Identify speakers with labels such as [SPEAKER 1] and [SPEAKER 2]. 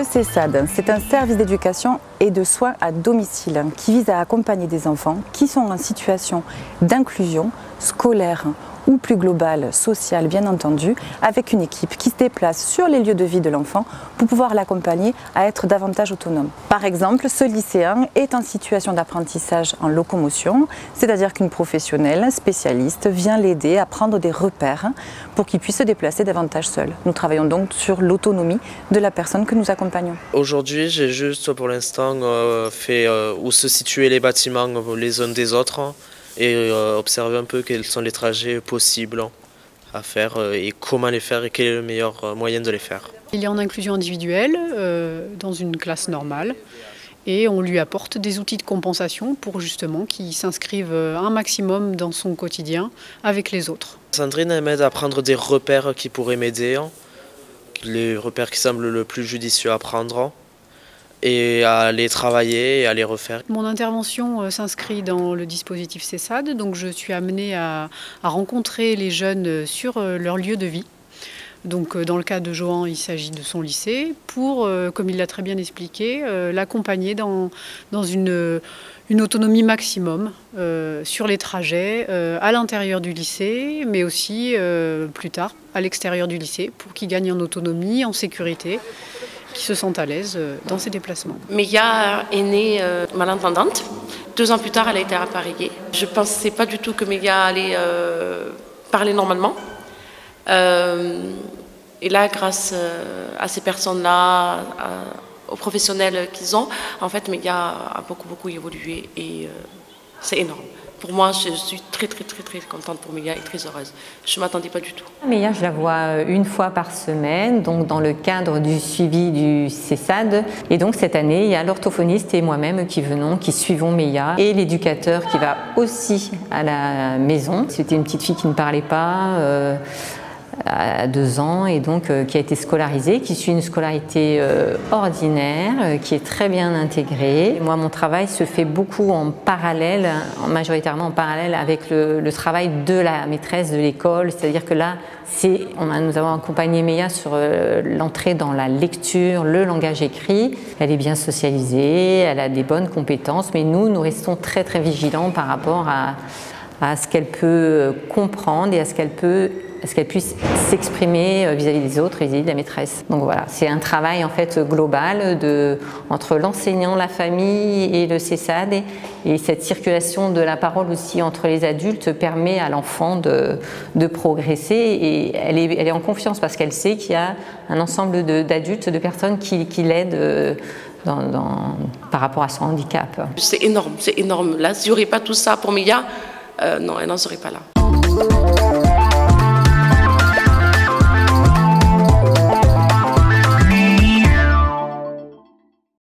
[SPEAKER 1] Le CESAD, c'est un service d'éducation et de soins à domicile qui vise à accompagner des enfants qui sont en situation d'inclusion scolaire ou plus globale, sociale bien entendu, avec une équipe qui se déplace sur les lieux de vie de l'enfant pour pouvoir l'accompagner à être davantage autonome. Par exemple, ce lycéen est en situation d'apprentissage en locomotion, c'est-à-dire qu'une professionnelle spécialiste vient l'aider à prendre des repères pour qu'il puisse se déplacer davantage seul. Nous travaillons donc sur l'autonomie de la personne que nous accompagnons.
[SPEAKER 2] Aujourd'hui, j'ai juste pour l'instant fait où se situaient les bâtiments les uns des autres et observer un peu quels sont les trajets possibles à faire et comment les faire et quel est le meilleur moyen de les faire.
[SPEAKER 3] Il est en inclusion individuelle dans une classe normale et on lui apporte des outils de compensation pour justement qu'il s'inscrive un maximum dans son quotidien avec les autres.
[SPEAKER 2] Sandrine m'aide à prendre des repères qui pourraient m'aider, les repères qui semblent le plus judicieux à prendre, et à les travailler et à les refaire.
[SPEAKER 3] Mon intervention s'inscrit dans le dispositif CESAD, donc je suis amenée à rencontrer les jeunes sur leur lieu de vie. Donc dans le cas de Johan, il s'agit de son lycée, pour, comme il l'a très bien expliqué, l'accompagner dans une autonomie maximum sur les trajets à l'intérieur du lycée, mais aussi plus tard à l'extérieur du lycée, pour qu'il gagne en autonomie, en sécurité, qui se sentent à l'aise dans ses déplacements.
[SPEAKER 4] Méga est née malentendante. 2 ans plus tard, elle a été appareillée. Je ne pensais pas du tout que Méga allait parler normalement. Et là, grâce à ces personnes-là, aux professionnels qu'ils ont, en fait, Méga a beaucoup évolué et c'est énorme. Pour moi, je suis très contente pour Méga et très heureuse. Je ne m'attendais pas du tout.
[SPEAKER 5] Méga, je la vois une fois par semaine, donc dans le cadre du suivi du CESAD. Et donc cette année, il y a l'orthophoniste et moi-même qui suivons Méga, et l'éducateur qui va aussi à la maison. C'était une petite fille qui ne parlait pas, à 2 ans, et donc qui a été scolarisée, qui suit une scolarité ordinaire, qui est très bien intégrée. Et moi, mon travail se fait beaucoup en parallèle, majoritairement en parallèle avec le travail de la maîtresse de l'école, c'est-à-dire que là, nous avons accompagné Méga sur l'entrée dans la lecture, le langage écrit. Elle est bien socialisée, elle a des bonnes compétences, mais nous restons très vigilants par rapport à ce qu'elle peut comprendre et à ce qu'elle puisse s'exprimer vis-à-vis des autres et vis-à-vis de la maîtresse. Donc voilà, c'est un travail en fait global entre l'enseignant, la famille et le CESAD, et cette circulation de la parole aussi entre les adultes permet à l'enfant de progresser, et elle est en confiance parce qu'elle sait qu'il y a un ensemble d'adultes, de personnes qui l'aident par rapport à son handicap.
[SPEAKER 4] C'est énorme, c'est énorme. Là, s'il n'y aurait pas tout ça pour Méga, non, elle n'en serait pas là.